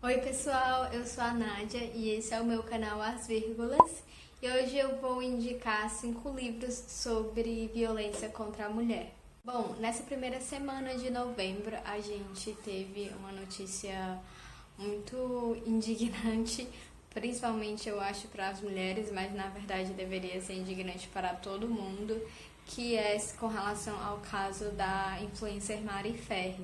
Oi pessoal, eu sou a Nádia e esse é o meu canal As Vírgulas e hoje eu vou indicar 5 livros sobre violência contra a mulher. Bom, nessa primeira semana de novembro a gente teve uma notícia muito indignante, principalmente eu acho para as mulheres, mas na verdade deveria ser indignante para todo mundo, que é com relação ao caso da influencer Mari Ferri.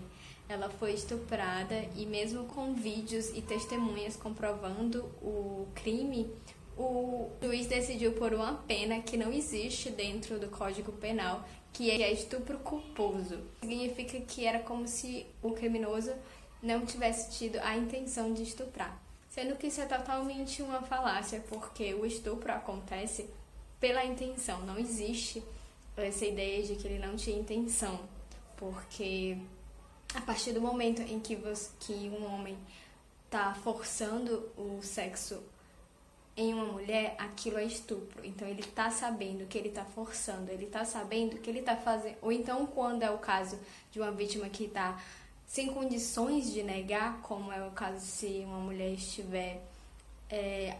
Ela foi estuprada e mesmo com vídeos e testemunhas comprovando o crime, o juiz decidiu por uma pena que não existe dentro do Código Penal, que é estupro culposo. Significa que era como se o criminoso não tivesse tido a intenção de estuprar. Sendo que isso é totalmente uma falácia, porque o estupro acontece pela intenção. Não existe essa ideia de que ele não tinha intenção, porque a partir do momento em que um homem está forçando o sexo em uma mulher, aquilo é estupro. Então ele está sabendo que ele está forçando, ele está sabendo que ele está fazendo. Ou então, quando é o caso de uma vítima que está sem condições de negar, como é o caso se uma mulher estiver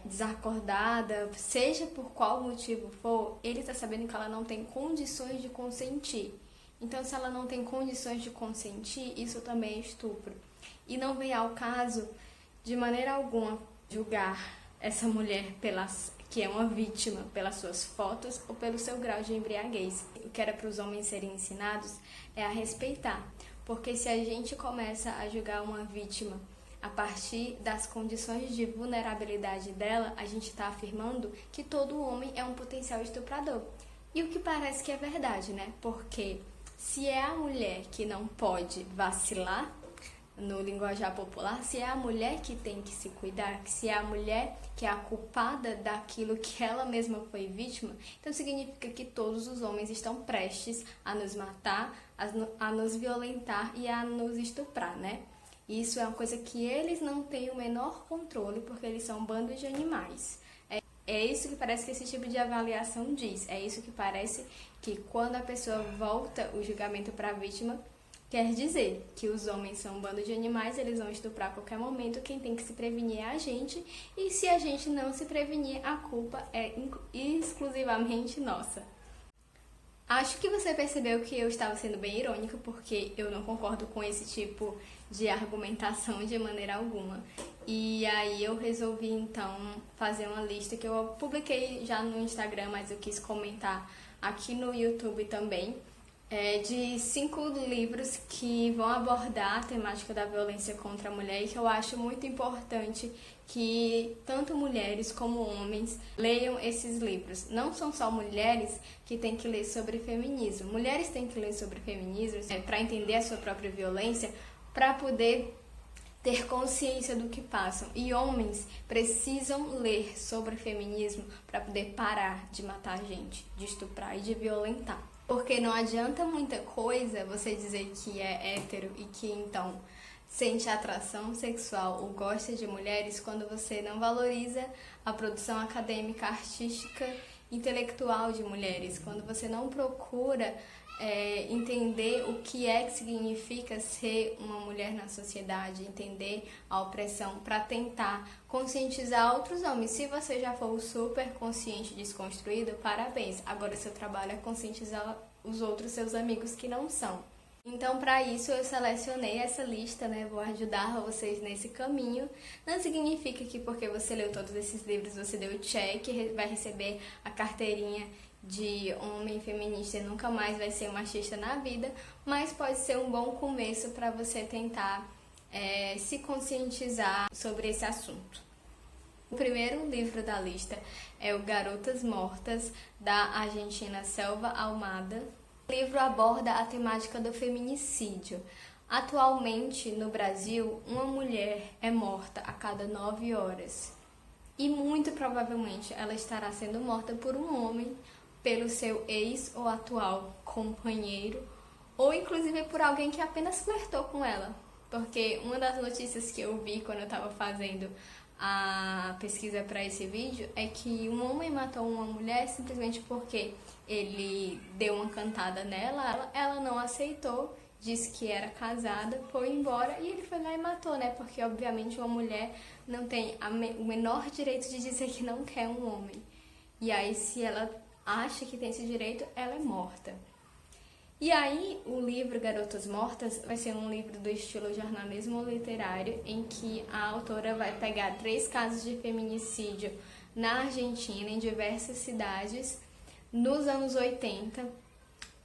desacordada, seja por qual motivo for, ele está sabendo que ela não tem condições de consentir. Então, se ela não tem condições de consentir, isso também é estupro. E não vem ao caso, de maneira alguma, julgar essa mulher que é uma vítima pelas suas fotos ou pelo seu grau de embriaguez. O que era para os homens serem ensinados é a respeitar. Porque se a gente começa a julgar uma vítima a partir das condições de vulnerabilidade dela, a gente está afirmando que todo homem é um potencial estuprador. E o que parece que é verdade, né? Porque se é a mulher que não pode vacilar, no linguajar popular, se é a mulher que tem que se cuidar, se é a mulher que é a culpada daquilo que ela mesma foi vítima, então significa que todos os homens estão prestes a nos matar, a nos violentar e a nos estuprar, né? Isso é uma coisa que eles não têm o menor controle, porque eles são um bando de animais. É isso que parece que esse tipo de avaliação diz. É isso que parece que quando a pessoa volta o julgamento para a vítima, quer dizer que os homens são um bando de animais, eles vão estuprar a qualquer momento, quem tem que se prevenir é a gente, e se a gente não se prevenir, a culpa é exclusivamente nossa. Acho que você percebeu que eu estava sendo bem irônica, porque eu não concordo com esse tipo de argumentação de maneira alguma. E aí eu resolvi então fazer uma lista que eu publiquei já no Instagram, mas eu quis comentar aqui no YouTube também, de 5 livros que vão abordar a temática da violência contra a mulher e que eu acho muito importante que tanto mulheres como homens leiam esses livros. Não são só mulheres que têm que ler sobre feminismo. Mulheres têm que ler sobre feminismo para entender a sua própria violência, para poder ter consciência do que passam. E homens precisam ler sobre feminismo para poder parar de matar gente, de estuprar e de violentar. Porque não adianta muita coisa você dizer que é hétero e que então sente atração sexual ou gosta de mulheres quando você não valoriza a produção acadêmica, artística, intelectual de mulheres, quando você não procura entender o que é que significa ser uma mulher na sociedade, entender a opressão para tentar conscientizar outros homens. Se você já for super consciente e desconstruído, parabéns. Agora seu trabalho é conscientizar os outros seus amigos que não são. Então, para isso, eu selecionei essa lista, né? Vou ajudar vocês nesse caminho. Não significa que porque você leu todos esses livros, você deu check, vai receber a carteirinha de homem feminista e nunca mais vai ser um machista na vida, mas pode ser um bom começo para você tentar se conscientizar sobre esse assunto. O primeiro livro da lista é o Garotas Mortas, da argentina Selva Almada. O livro aborda a temática do feminicídio. Atualmente, no Brasil, uma mulher é morta a cada 9 horas. E muito provavelmente ela estará sendo morta por um homem, pelo seu ex ou atual companheiro, ou inclusive por alguém que apenas flertou com ela. Porque uma das notícias que eu vi quando eu estava fazendo a pesquisa para esse vídeo é que um homem matou uma mulher simplesmente porque ele deu uma cantada nela, ela não aceitou disse que era casada, foi embora e ele foi lá e matou, né? Porque obviamente uma mulher não tem o menor direito de dizer que não quer um homem. E aí, se ela acha que tem esse direito, ela é morta. E aí, o livro Garotas Mortas vai ser um livro do estilo jornalismo literário, em que a autora vai pegar 3 casos de feminicídio na Argentina, em diversas cidades, nos anos 80,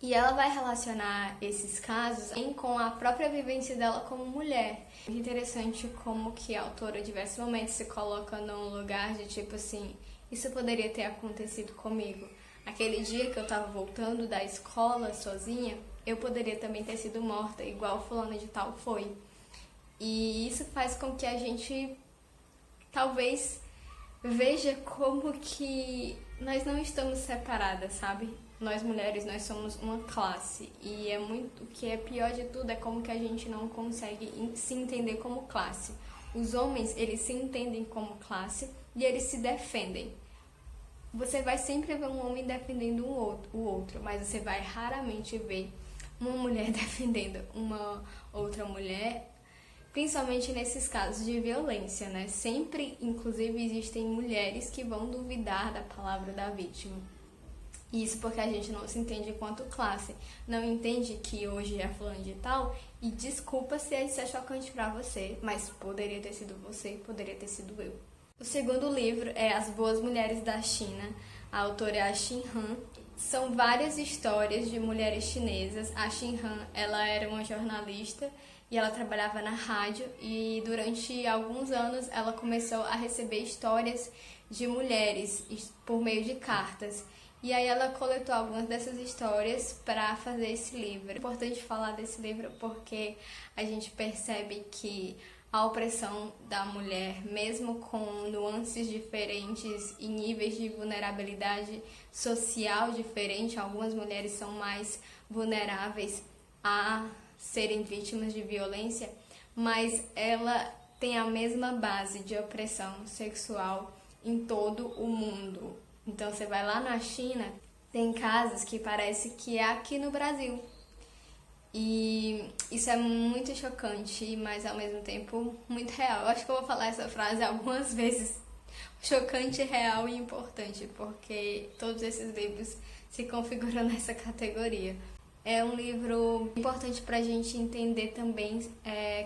e ela vai relacionar esses casos com a própria vivência dela como mulher. É interessante como que a autora, em diversos momentos, se coloca num lugar de tipo assim, isso poderia ter acontecido comigo. Aquele dia que eu estava voltando da escola sozinha, eu poderia também ter sido morta, igual fulana de tal foi. E isso faz com que a gente talvez veja como que nós não estamos separadas, sabe? Nós mulheres, nós somos uma classe. E o que é pior de tudo é como que a gente não consegue se entender como classe. Os homens, eles se entendem como classe e eles se defendem. Você vai sempre ver um homem defendendo o outro, mas você vai raramente ver uma mulher defendendo uma outra mulher, principalmente nesses casos de violência, né? Sempre, inclusive, existem mulheres que vão duvidar da palavra da vítima. Isso porque a gente não se entende enquanto classe, não entende que hoje é fulano de tal, e desculpa se isso é chocante pra você, mas poderia ter sido você, poderia ter sido eu. O segundo livro é As Boas Mulheres da China, a autora é a Xin Han. São várias histórias de mulheres chinesas. A Xin Han, ela era uma jornalista e ela trabalhava na rádio, e durante alguns anos ela começou a receber histórias de mulheres por meio de cartas. E aí ela coletou algumas dessas histórias para fazer esse livro. É importante falar desse livro porque a gente percebe que a opressão da mulher, mesmo com nuances diferentes e níveis de vulnerabilidade social diferente, algumas mulheres são mais vulneráveis a serem vítimas de violência, mas ela tem a mesma base de opressão sexual em todo o mundo. Então você vai lá na China, tem casos que parece que é aqui no Brasil. E isso é muito chocante, mas ao mesmo tempo muito real. Eu acho que eu vou falar essa frase algumas vezes. Chocante, real e importante, porque todos esses livros se configuram nessa categoria. É um livro importante para a gente entender também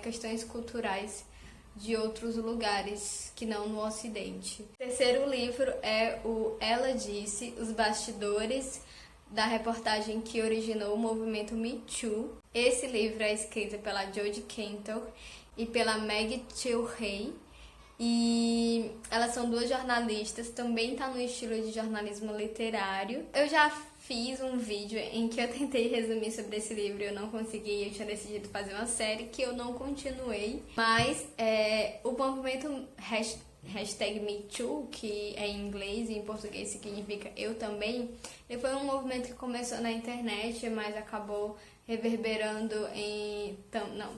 questões culturais de outros lugares que não no Ocidente. O terceiro livro é o Ela Disse, Os Bastidores da reportagem que originou o movimento Me Too. Esse livro é escrito pela Jodi Kantor e pela Meg Chilhey, e elas são 2 jornalistas, também está no estilo de jornalismo literário. Eu já fiz um vídeo em que eu tentei resumir sobre esse livro e eu não consegui, eu tinha decidido fazer uma série que eu não continuei, mas o movimento hashtag MeToo, que é em inglês e em português significa eu também, ele foi um movimento que começou na internet, mas acabou reverberando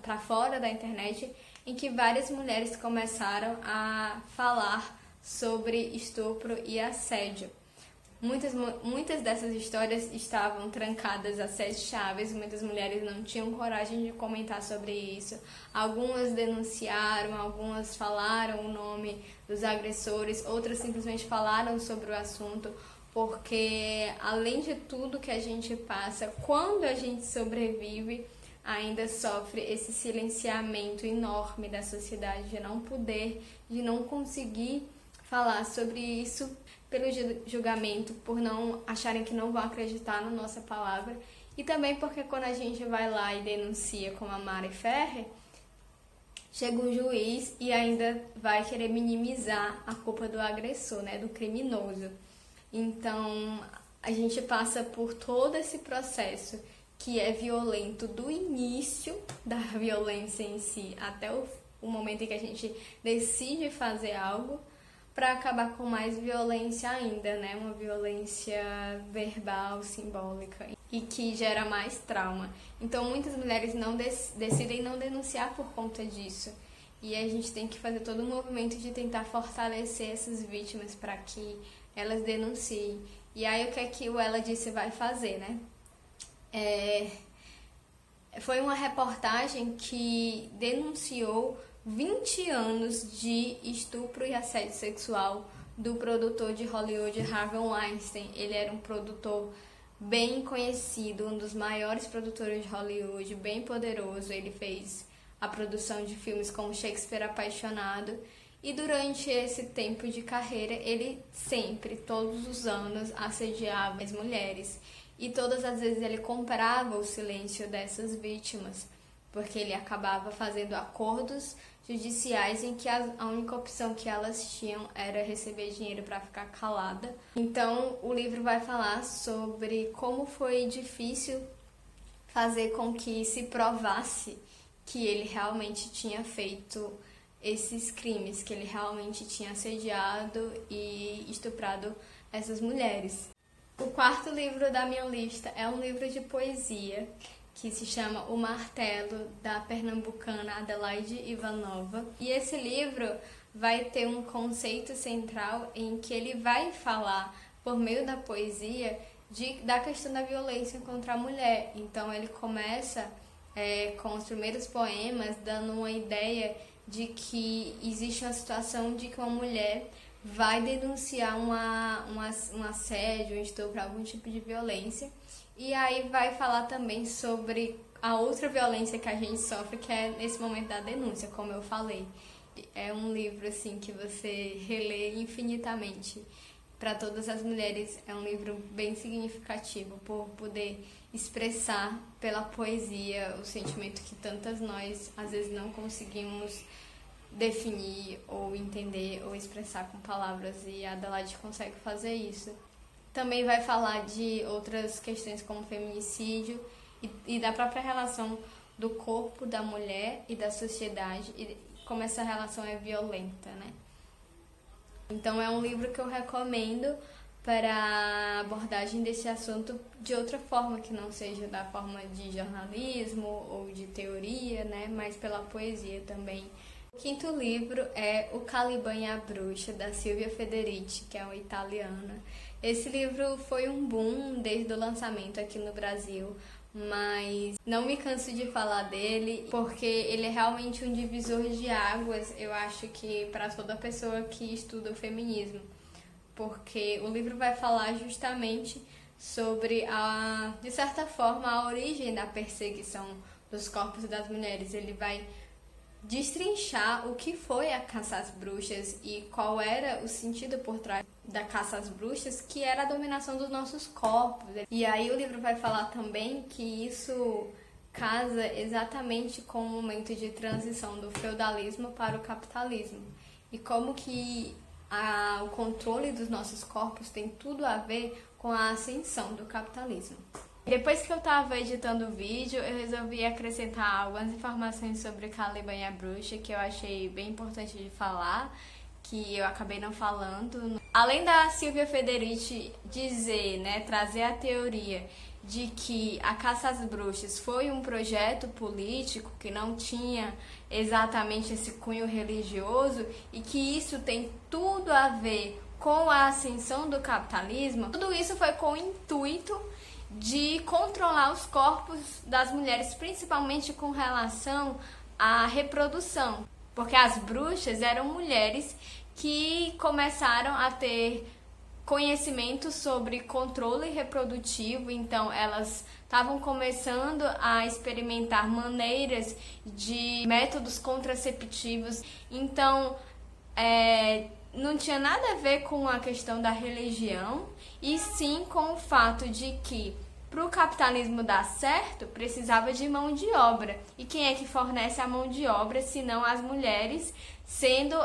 para fora da internet, em que várias mulheres começaram a falar sobre estupro e assédio. Muitas dessas histórias estavam trancadas a 7 chaves, muitas mulheres não tinham coragem de comentar sobre isso. Algumas denunciaram, algumas falaram o nome dos agressores, outras simplesmente falaram sobre o assunto, porque além de tudo que a gente passa, quando a gente sobrevive, ainda sofre esse silenciamento enorme da sociedade, de não poder, de não conseguir falar sobre isso pelo julgamento, por não acharem que não vão acreditar na nossa palavra, e também porque quando a gente vai lá e denuncia, como a Mari Ferrer, chega um juiz e ainda vai querer minimizar a culpa do agressor, né, do criminoso. Então, a gente passa por todo esse processo que é violento do início da violência em si até o momento em que a gente decide fazer algo, para acabar com mais violência ainda, né? Uma violência verbal, simbólica, e que gera mais trauma. Então, muitas mulheres decidem não denunciar por conta disso. E a gente tem que fazer todo um movimento de tentar fortalecer essas vítimas para que elas denunciem. E aí, o que é que o Ela Disse vai fazer, né? Foi uma reportagem que denunciou 20 anos de estupro e assédio sexual do produtor de Hollywood, Harvey Weinstein. Ele era um produtor bem conhecido, um dos maiores produtores de Hollywood, bem poderoso. Ele fez a produção de filmes como Shakespeare Apaixonado. E durante esse tempo de carreira, ele sempre, todos os anos, assediava as mulheres. E todas as vezes ele comprava o silêncio dessas vítimas, porque ele acabava fazendo acordos judiciais em que a única opção que elas tinham era receber dinheiro para ficar calada. Então, o livro vai falar sobre como foi difícil fazer com que se provasse que ele realmente tinha feito esses crimes, que ele realmente tinha assediado e estuprado essas mulheres. O quarto livro da minha lista é um livro de poesia que se chama O Martelo, da pernambucana Adelaide Ivanova. E esse livro vai ter um conceito central em que ele vai falar, por meio da poesia, da questão da violência contra a mulher. Então ele começa com os primeiros poemas dando uma ideia de que existe uma situação de que uma mulher vai denunciar um assédio, um estupro, algum tipo de violência. E aí vai falar também sobre a outra violência que a gente sofre, que é nesse momento da denúncia, como eu falei. É um livro assim que você relê infinitamente. Para todas as mulheres é um livro bem significativo por poder expressar pela poesia o sentimento que tantas nós às vezes não conseguimos definir ou entender ou expressar com palavras, e a Adelaide consegue fazer isso. Também vai falar de outras questões como feminicídio e da própria relação do corpo da mulher e da sociedade, e como essa relação é violenta, né? Então é um livro que eu recomendo para a abordagem desse assunto de outra forma, que não seja da forma de jornalismo ou de teoria, né? Mas pela poesia também. O quinto livro é O Caliban e a Bruxa, da Silvia Federici, que é uma italiana. Esse livro foi um boom desde o lançamento aqui no Brasil, mas não me canso de falar dele, porque ele é realmente um divisor de águas, eu acho que para toda pessoa que estuda o feminismo. Porque o livro vai falar justamente sobre, de certa forma, a origem da perseguição dos corpos das mulheres. Ele vai destrinchar o que foi a caça às bruxas e qual era o sentido por trás da caça às bruxas, que era a dominação dos nossos corpos. E aí o livro vai falar também que isso casa exatamente com o momento de transição do feudalismo para o capitalismo. E como que o controle dos nossos corpos tem tudo a ver com a ascensão do capitalismo. Depois que eu estava editando o vídeo, eu resolvi acrescentar algumas informações sobre Caliban e a Bruxa, que eu achei bem importante de falar, que eu acabei não falando. Além da Silvia Federici dizer, né, trazer a teoria de que a caça às bruxas foi um projeto político que não tinha exatamente esse cunho religioso e que isso tem tudo a ver com a ascensão do capitalismo, tudo isso foi com o intuito de controlar os corpos das mulheres, principalmente com relação à reprodução, porque as bruxas eram mulheres que começaram a ter conhecimento sobre controle reprodutivo, então elas estavam começando a experimentar maneiras de métodos contraceptivos, então não tinha nada a ver com a questão da religião, e sim com o fato de que para o capitalismo dar certo, precisava de mão de obra. E quem é que fornece a mão de obra, se não as mulheres, sendo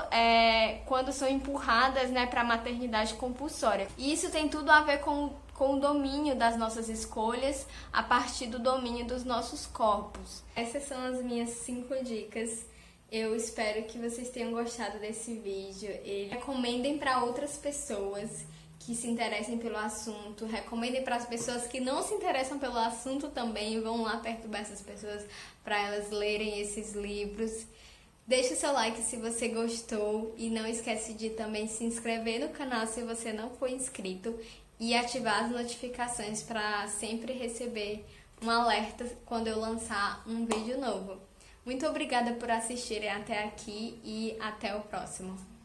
quando são empurradas, né, para a maternidade compulsória. E isso tem tudo a ver com o domínio das nossas escolhas a partir do domínio dos nossos corpos. Essas são as minhas 5 dicas. Eu espero que vocês tenham gostado desse vídeo. E recomendem para outras pessoas que se interessem pelo assunto. Recomendem para as pessoas que não se interessam pelo assunto também. Vão lá perturbar essas pessoas para elas lerem esses livros. Deixe o seu like se você gostou e não esquece de também se inscrever no canal se você não for inscrito e ativar as notificações para sempre receber um alerta quando eu lançar um vídeo novo. Muito obrigada por assistirem até aqui e até o próximo.